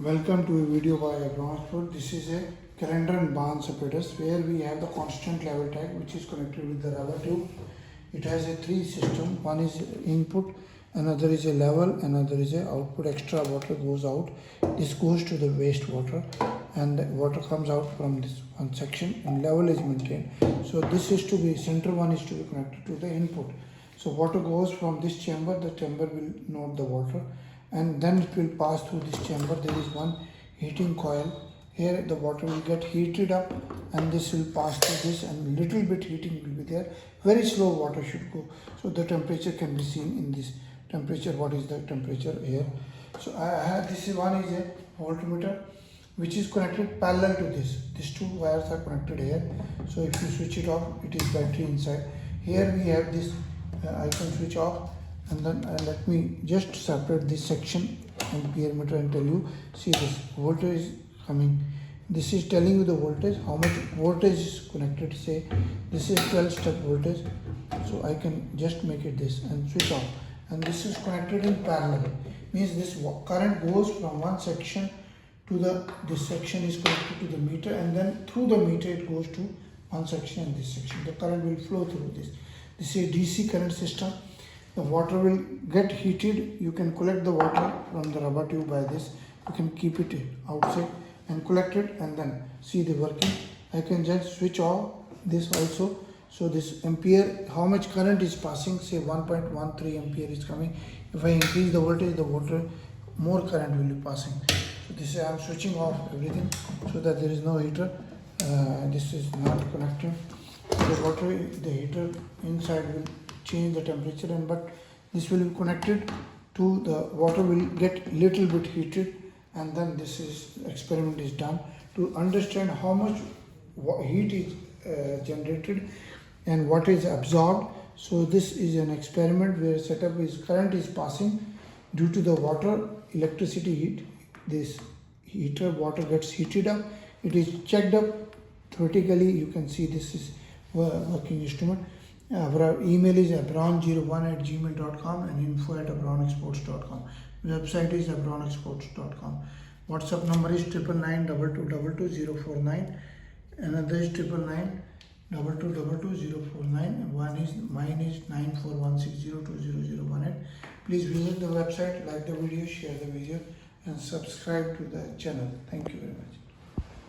Welcome to a video by Abronexport. This is a calendar and barns apparatus where we have the constant level tag which is connected with the rubber tube. It has a three system. One is input, another is a level, another is a output. Extra water goes out. This goes to the wastewater and the water comes out from this one section and level is maintained. So this is to be, center one is to be connected to the input. So water goes from this chamber, the chamber will note the water, and then it will pass through this chamber. There is one heating coil. Here the water will get heated up and this will pass through this, and little bit heating will be there. Very slow water should go. So the temperature can be seen in this temperature. What is the temperature here? So I have, this is one is a voltmeter which is connected parallel to this. These two wires are connected here. So if you switch it off, it is battery inside. Here we have this I can switch off, and then let me just separate this section ampere meter and tell you. See, this voltage is coming. This is telling you the voltage, how much voltage is connected. Say this is 12 step voltage, so I can just make it this and switch off, and this is connected in parallel. Means this current goes from one section to this section is connected to the meter, and then through the meter it goes to one section and this section. The current will flow through this. This is a DC current system. The water will get heated. You can collect the water from the rubber tube by this. You can keep it outside and collect it, and then see the working. I can just switch off this also. So this ampere, how much current is passing, say 1.13 ampere is coming. If I increase the voltage, the water, more current will be passing. So this is, I am switching off everything so that there is no heater. This is not connected. The water, the heater inside will change the temperature, and but this will be connected to the water will get little bit heated, and then this is experiment is done to understand how much heat is generated and what is absorbed. So this is an experiment where setup is current is passing due to the water electricity heat. This heater water gets heated up. It is checked up theoretically. You can see this is working instrument. Our email is abron01@gmail.com and info@abronexports.com. Website is abronexports.com. WhatsApp number is 99922222049. Another is 99922222049. Mine is 9416020018. Please visit the website, like the video, share the video, and subscribe to the channel. Thank you very much.